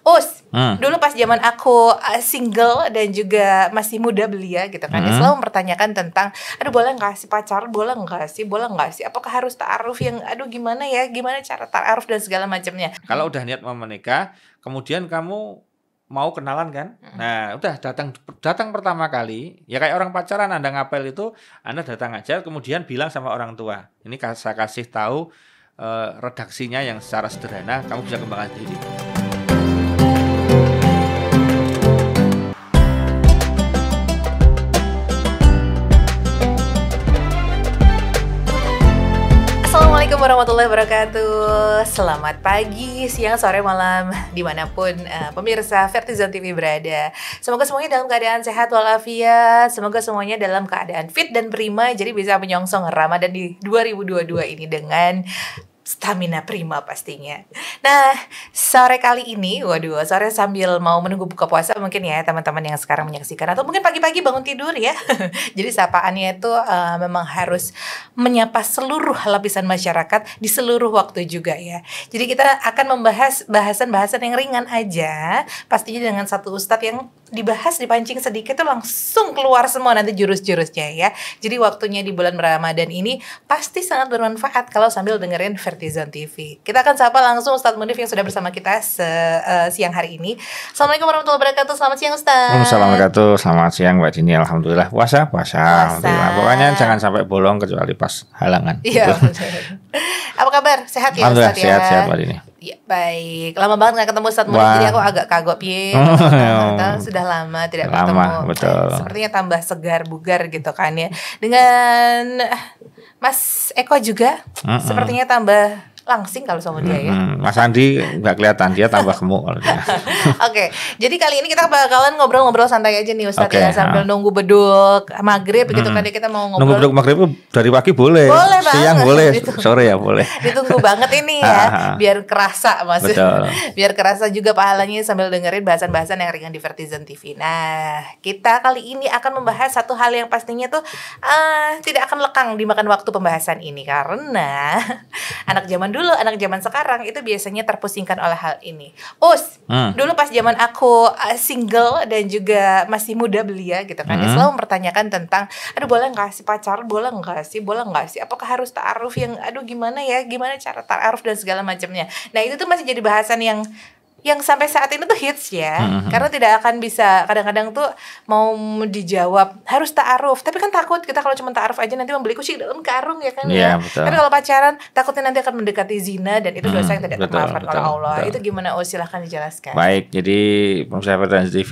Us, Hmm. dulu pas zaman aku single dan juga masih muda belia gitu kan, dia selalu mempertanyakan tentang, aduh boleh nggak sih pacaran, boleh nggak sih, apakah harus ta'aruf yang, aduh gimana ya, gimana cara ta'aruf dan segala macamnya. Kalau udah niat mau menikah, kemudian kamu mau kenalan kan? Nah, udah datang pertama kali, ya kayak orang pacaran Anda ngapel itu, Anda datang aja kemudian bilang sama orang tua. Ini saya kasih tahu redaksinya yang secara sederhana, kamu bisa kembangkan sendiri. Assalamualaikum warahmatullahi wabarakatuh. Selamat pagi, siang, sore, malam, dimanapun pemirsa Vertizon TV berada. Semoga semuanya dalam keadaan sehat walafiat. Semoga semuanya dalam keadaan fit dan prima, jadi bisa menyongsong Ramadan di 2022 ini dengan stamina prima pastinya. Nah, sore kali ini, sore sambil mau menunggu buka puasa mungkin ya teman-teman yang sekarang menyaksikan, atau mungkin pagi-pagi bangun tidur ya. Jadi sapaannya itu memang harus menyapa seluruh lapisan masyarakat di seluruh waktu juga ya. Jadi kita akan membahas bahasan-bahasan yang ringan aja, pastinya dengan satu ustadz yang dibahas, dipancing sedikit tuh langsung keluar semua nanti jurus-jurusnya ya. Jadi waktunya di bulan Ramadan ini pasti sangat bermanfaat kalau sambil dengerin Vertizon TV. Kita akan sapa langsung Ustadz Munif yang sudah bersama kita siang hari ini. Assalamualaikum warahmatullahi wabarakatuh. Selamat siang Ustadz. Assalamualaikum warahmatullahi wabarakatuh. Selamat siang Mbak Dini. Alhamdulillah puasa. Alhamdulillah. Pokoknya jangan sampai bolong kecuali pas halangan. Iya. Apa kabar? Sehat ya Ustadz ya? Sehat Mbak Dini. Ya, baik. Lama banget gak ketemu Ustadz Munif, jadi aku agak kagok sudah lama tidak bertemu. Betul. Sepertinya tambah segar bugar gitu kan ya. Dengan Mas Eko juga sepertinya tambah langsing kalau sama dia ya. Mas Andi nggak kelihatan, dia tambah gemuk kalau dia. Oke, jadi kali ini kita bakalan ngobrol-ngobrol santai aja nih Ustadz ya, sambil nunggu beduk maghrib gitu kan, kita mau ngobrol. Nunggu beduk maghrib dari pagi boleh, siang boleh, sore ya boleh. Ditunggu banget ini ya, biar kerasa maksudnya. Biar kerasa juga pahalanya sambil dengerin bahasan-bahasan yang ringan di Vertizon TV. Nah, kita kali ini akan membahas satu hal yang pastinya tuh tidak akan lekang dimakan waktu pembahasan ini, karena anak zaman sekarang itu biasanya terpusingkan oleh hal ini. Dulu pas zaman aku single dan juga masih muda belia gitu kan, dia selalu mempertanyakan tentang, aduh boleh nggak sih pacaran, boleh nggak sih, apakah harus ta'aruf yang, aduh gimana ya, gimana cara ta'aruf dan segala macamnya. Nah itu tuh masih jadi bahasan yang sampai saat ini tuh hits ya, karena tidak akan bisa, kadang-kadang tuh mau dijawab harus ta'aruf, tapi kan takut kita kalau cuma ta'aruf aja nanti membeli kucing dalam karung ya kan ya. Tapi kalau pacaran takutnya nanti akan mendekati zina dan itu dosa yang tidak termaafkan oleh Allah. Itu gimana? Silahkan dijelaskan. Baik, jadi pemirsa Vertizon TV,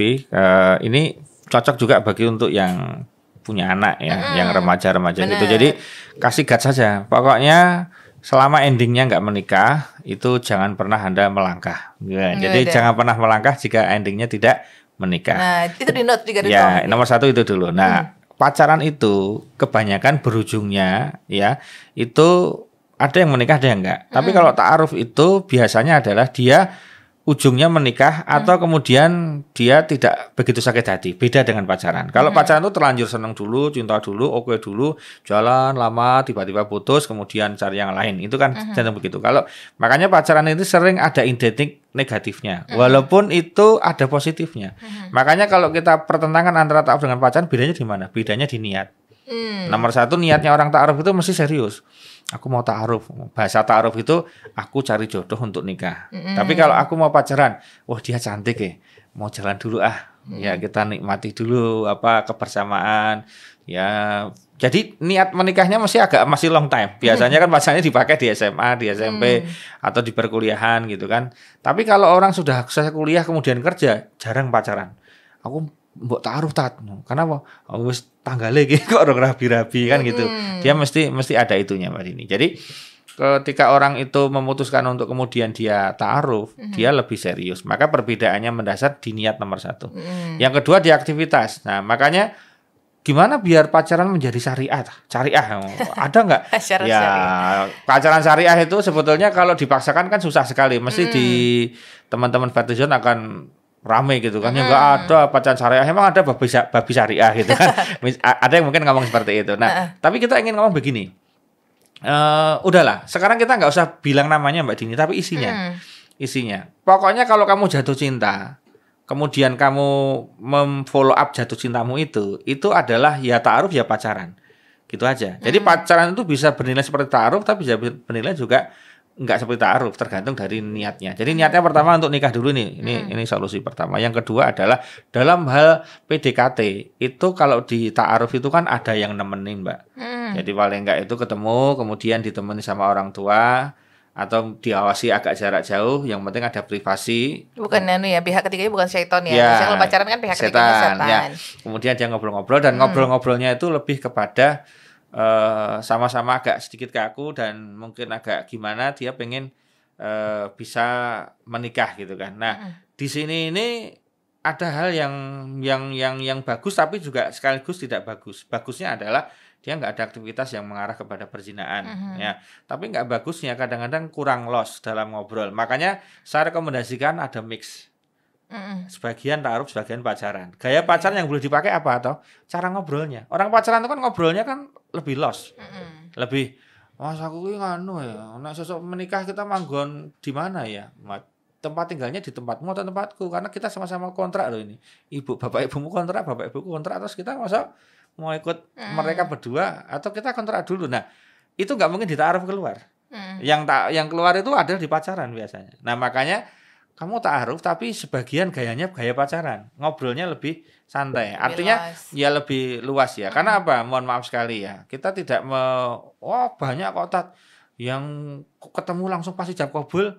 ini cocok juga bagi untuk yang punya anak ya, yang remaja-remaja gitu. Jadi kasih gat saja, pokoknya selama endingnya nggak menikah, itu jangan pernah Anda melangkah. Ya, jadi jangan pernah melangkah jika endingnya tidak menikah. Nah, itu di note juga. Ya, nomor satu itu dulu. Nah, pacaran itu kebanyakan berujungnya ya, itu ada yang menikah, ada yang enggak. Tapi kalau ta'aruf itu biasanya adalah dia ujungnya menikah atau kemudian dia tidak begitu sakit hati. Beda dengan pacaran. Kalau pacaran itu terlanjur senang dulu, cinta dulu, oke dulu, jalan lama, tiba-tiba putus, kemudian cari yang lain. Itu kan cenderung begitu. Kalau makanya pacaran itu sering ada identik negatifnya, walaupun itu ada positifnya. Makanya kalau kita pertentangan antara ta'aruf dengan pacaran, bedanya di mana? Bedanya di niat. Nomor satu, niatnya orang ta'aruf itu mesti serius. Aku mau ta'aruf. Bahasa ta'aruf itu aku cari jodoh untuk nikah. Tapi kalau aku mau pacaran, wah dia cantik ya, mau jalan dulu ya kita nikmati dulu kebersamaan ya. Jadi niat menikahnya masih long time. Biasanya kan pacarnya dipakai di SMA, di SMP atau di perkuliahan gitu kan. Tapi kalau orang sudah selesai kuliah kemudian kerja, jarang pacaran. Aku mbok ta'aruf karena apa? Wis tanggale iki kok ora rabi-rabi kan gitu. Dia mesti ada itunya Mbak Dini. Jadi ketika orang itu memutuskan untuk kemudian dia ta'aruf, dia lebih serius. Maka perbedaannya mendasar di niat nomor satu. Yang kedua di aktivitas. Nah, makanya gimana biar pacaran menjadi syariah? Ada nggak? Ya, pacaran syariah itu sebetulnya kalau dipaksakan kan susah sekali. Mesti di teman-teman Vertizon akan rame gitu kan, ya nggak ada pacaran syariah, emang ada babi syariah gitu kan. Ada yang mungkin ngomong seperti itu. Nah, tapi kita ingin ngomong begini, udahlah, sekarang kita nggak usah bilang namanya Mbak Dini, tapi isinya isinya. Pokoknya kalau kamu jatuh cinta, kemudian kamu memfollow up jatuh cintamu itu adalah ya ta'aruf ya pacaran. Gitu aja. Jadi pacaran itu bisa bernilai seperti ta'aruf tapi bisa bernilai juga enggak seperti ta'aruf, tergantung dari niatnya. Jadi niatnya pertama untuk nikah dulu nih. Ini solusi pertama. Yang kedua adalah dalam hal PDKT itu kalau di ta'aruf itu kan ada yang nemenin, Mbak. Jadi paling enggak itu ketemu kemudian ditemani sama orang tua atau diawasi agak jarak jauh, yang penting ada privasi. Bukan ya, pihak ketiganya bukan syaiton ya. Ya, kalau pacaran kan pihak ketiganya setan. Ya. Kemudian dia ngobrol-ngobrol dan ngobrol-ngobrolnya itu lebih kepada sama-sama agak sedikit kaku dan mungkin agak gimana dia pengen bisa menikah gitu kan. Nah, di sini ini ada hal yang bagus tapi juga sekaligus tidak bagus. Bagusnya adalah dia nggak ada aktivitas yang mengarah kepada perzinahan, ya. Tapi nggak bagusnya kadang-kadang kurang los dalam ngobrol. Makanya saya rekomendasikan ada mix. Sebagian ta'aruf, sebagian pacaran. Gaya pacaran yang boleh dipakai apa atau cara ngobrolnya. Orang pacaran itu kan ngobrolnya kan lebih los. Lebih Mas aku ki nganu ya, nek sesuk menikah kita manggon di mana ya? Tempat tinggalnya di tempatmu atau tempatku karena kita sama-sama kontrak loh ini. Ibu bapak ibumu kontrak, bapak ibuku kontrak terus kita masa mau ikut mereka berdua atau kita kontrak dulu. Nah, itu nggak mungkin ditaruh keluar. Yang keluar itu ada di pacaran biasanya. Nah, makanya kamu ta'aruf tapi sebagian gayanya gaya pacaran. Ngobrolnya lebih santai. Artinya ya lebih luas ya. Karena apa? Mohon maaf sekali ya. Kita tidak banyak kok yang ketemu langsung pas ijab kabul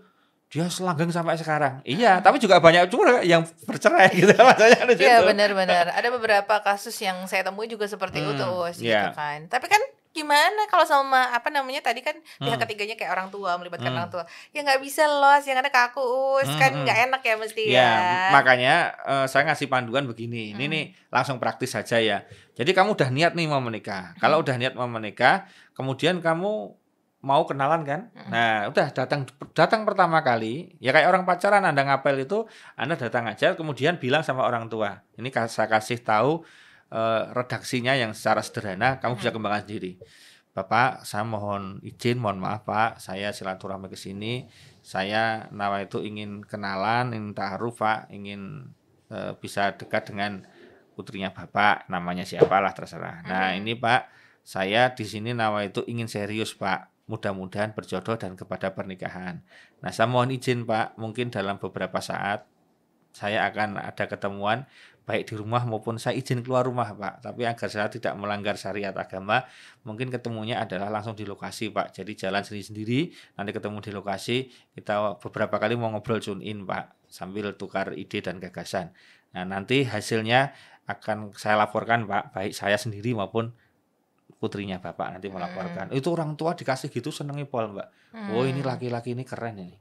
dia selanggeng sampai sekarang. Iya, tapi juga banyak juga yang bercerai gitu maksudnya. Iya, benar-benar. Ada beberapa kasus yang saya temui juga seperti itu gitu kan. Tapi kan gimana kalau sama tadi kan pihak ketiganya kayak orang tua, melibatkan orang tua, ya nggak bisa los, yang ada kaku kan nggak enak ya mesti ya. Makanya saya ngasih panduan begini, ini nih langsung praktis saja ya. Jadi kamu udah niat nih mau menikah. Kalau udah niat mau menikah, kemudian kamu mau kenalan kan? Nah, udah datang pertama kali, ya kayak orang pacaran Anda ngapel itu, Anda datang aja, kemudian bilang sama orang tua. Ini saya kasih tahu redaksinya yang secara sederhana, kamu bisa kembangkan sendiri. Bapak, saya mohon izin, mohon maaf Pak, saya silaturahmi ke sini, saya nawa itu ingin kenalan, ingin ta'aruf Pak, ingin bisa dekat dengan putrinya Bapak, namanya siapalah terserah. Nah ini Pak, saya di sini nawa itu ingin serius Pak, mudah-mudahan berjodoh dan kepada pernikahan. Nah saya mohon izin Pak, mungkin dalam beberapa saat saya akan ada ketemuan baik di rumah maupun saya izin keluar rumah Pak, tapi agar saya tidak melanggar syariat agama, mungkin ketemunya adalah langsung di lokasi Pak, jadi jalan sendiri-sendiri, nanti ketemu di lokasi, kita beberapa kali mau ngobrol tune in Pak, sambil tukar ide dan gagasan. Nah nanti hasilnya akan saya laporkan Pak, baik saya sendiri maupun putrinya Bapak nanti melaporkan. Itu orang tua dikasih gitu senengnya Pol Mbak. Oh ini laki-laki ini keren ini.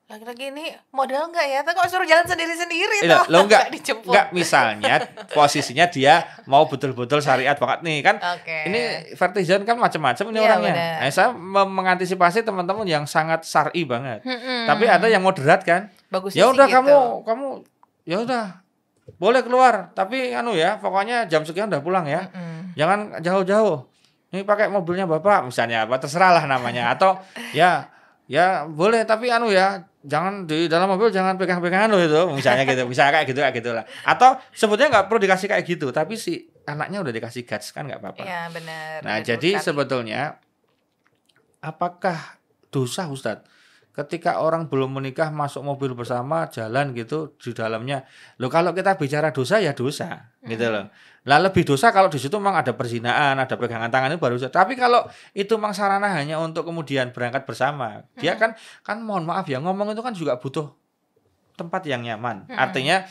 Lagi-lagi ini modal nggak ya? Kok suruh jalan sendiri-sendiri tuh? Lo enggak misalnya posisinya dia mau betul-betul syariat banget nih kan. Ini Vertizon kan macam-macam ini orangnya. Nah, saya mengantisipasi teman-teman yang sangat syar'i banget. Tapi ada yang moderat kan. Ya udah gitu. kamu ya udah boleh keluar, tapi pokoknya jam sekian udah pulang ya. Jangan jauh-jauh. Ini pakai mobilnya Bapak misalnya, apa terserah lah namanya atau ya boleh tapi jangan di dalam mobil jangan pegang-pegangan loh itu misalnya gitu, bisa kayak gitu lah. Atau sebetulnya nggak perlu dikasih kayak gitu, tapi si anaknya udah dikasih guts kan nggak apa-apa. Iya benar. Nah jadi sebetulnya apakah dosa Ustadz ketika orang belum menikah masuk mobil bersama jalan gitu di dalamnya? Loh kalau kita bicara dosa ya dosa gitu loh. Lah lebih dosa kalau di situ memang ada perzinaan, ada pegangan tangan itu baru dosa. Tapi kalau itu memang sarana hanya untuk kemudian berangkat bersama, dia kan mohon maaf ya ngomong itu kan juga butuh tempat yang nyaman. Artinya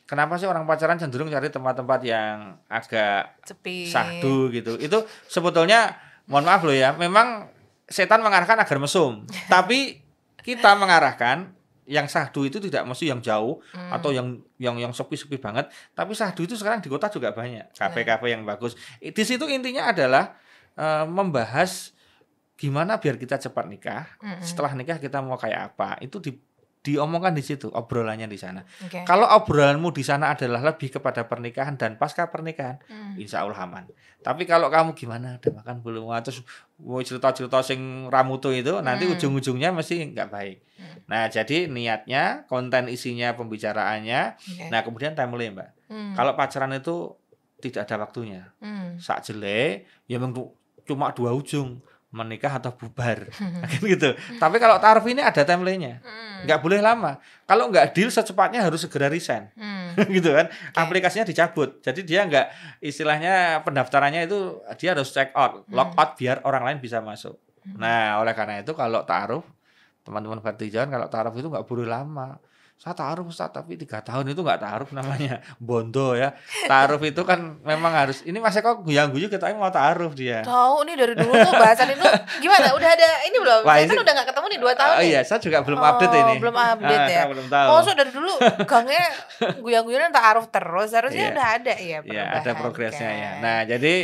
kenapa sih orang pacaran cenderung cari tempat-tempat yang agak sepi, sahdu gitu. Itu sebetulnya mohon maaf loh ya, memang setan mengarahkan agar mesum. Tapi kita mengarahkan yang sahdu itu tidak mesti yang jauh atau yang sepi-sepi banget, tapi sahdu itu sekarang di kota juga banyak, kafe-kafe yang bagus. Di situ intinya adalah membahas gimana biar kita cepat nikah. Setelah nikah kita mau kayak apa. Itu diomongkan di situ, obrolannya di sana. Oke. Kalau obrolanmu di sana adalah lebih kepada pernikahan dan pasca pernikahan, insya Allah aman. Tapi kalau kamu gimana, udah makan belum? Wah, terus mau cerita-cerita sing ramutu itu, nanti ujung-ujungnya mesti nggak baik. Nah, jadi niatnya, konten isinya, pembicaraannya, nah kemudian timeline, Mbak. Kalau pacaran itu tidak ada waktunya. Sak jelek, ya memang cuma 2 ujung, menikah atau bubar, kan gitu. Tapi kalau taruh ini ada timelinenya, nggak boleh lama. Kalau nggak deal secepatnya harus segera resign, gitu kan. Aplikasinya dicabut, jadi dia nggak, istilahnya pendaftarannya itu dia harus check out, log out biar orang lain bisa masuk. Nah, oleh karena itu kalau taruh, teman-teman Vertijan, kalau taruh itu nggak boleh lama. Saya taruh Ustaz, tapi 3 tahun itu nggak taruh namanya, bondo ya. Taruh itu kan memang harus, ini Mas Eko guyang-guyu kita mau taruh dia. Tahu nih dari dulu tuh bahasan itu gimana? Udah ada ini belum? Wah, Saya kan udah nggak ketemu nih 2 tahun nih. Iya, saya juga belum update ini. Belum update ya. Belum tahu. Oh, so dari dulu gangnya guyang-guyangnya taruh terus, harusnya udah ada ya perubahan. Iya, ada progresnya kan? ya. Nah, jadi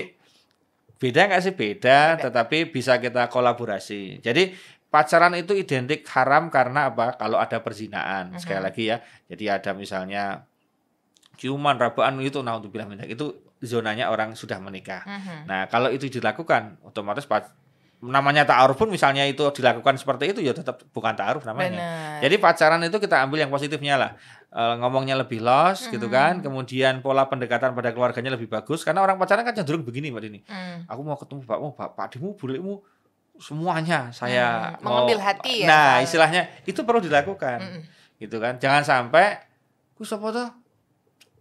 beda nggak sih? Beda, tetapi bisa kita kolaborasi. Jadi pacaran itu identik haram karena apa? Kalau ada perzinaan. Sekali lagi ya. Jadi ada misalnya ciuman, rabaan itu, naudzubillah min dzalik, itu zonanya orang sudah menikah. Nah, kalau itu dilakukan, otomatis namanya ta'aruf pun misalnya itu dilakukan seperti itu, ya tetap bukan ta'aruf namanya. Bener. Jadi pacaran itu kita ambil yang positifnya lah. Ngomongnya lebih los gitu kan. Kemudian pola pendekatan pada keluarganya lebih bagus. Karena orang pacaran kan cenderung begini Mbak Dini. Aku mau ketemu bapakmu, pakdimu, bulekmu, semuanya saya mengambil hati ya. Nah, istilahnya itu perlu dilakukan. Gitu kan. Jangan sampai ku sapa to?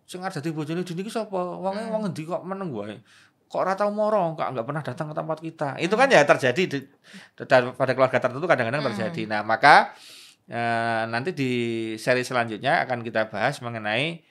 Sing arep dadi bojone Dini ki sapa? Wong endi kok meneng wae. Kok ora tau moro, kok enggak pernah datang ke tempat kita. Itu kan ya terjadi pada keluarga tertentu kadang-kadang terjadi. Nah, maka nanti di seri selanjutnya akan kita bahas mengenai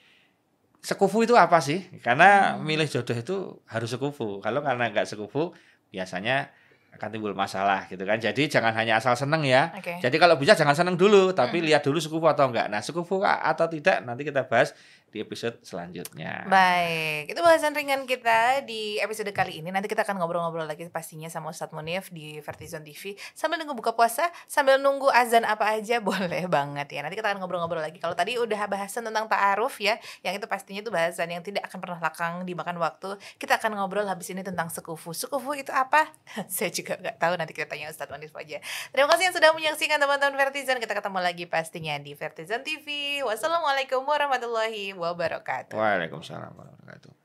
sekufu itu apa sih? Karena milih jodoh itu harus sekufu. Kalau karena enggak sekufu, biasanya akan timbul masalah gitu kan. Jadi jangan hanya asal seneng ya. Jadi kalau bisa jangan seneng dulu, tapi lihat dulu sekufu atau enggak. Nah, sekufu atau tidak nanti kita bahas di episode selanjutnya. Baik, itu bahasan ringan kita di episode kali ini. Nanti kita akan ngobrol-ngobrol lagi pastinya sama Ustadz Munif di Vertizon TV. Sambil nunggu buka puasa, sambil nunggu azan apa aja boleh banget ya. Nanti kita akan ngobrol-ngobrol lagi. Kalau tadi udah bahasan tentang ta'aruf ya, yang itu pastinya itu bahasan yang tidak akan pernah lakang dimakan waktu. Kita akan ngobrol habis ini tentang sekufu. Sekufu itu apa? Saya juga nggak tahu, nanti kita tanya Ustadz Munif aja. Terima kasih yang sudah menyaksikan teman-teman Vertizon. Kita ketemu lagi pastinya di Vertizon TV. Wassalamualaikum warahmatullahi wabarakatuh. Waalaikumsalam warahmatullahi wabarakatuh.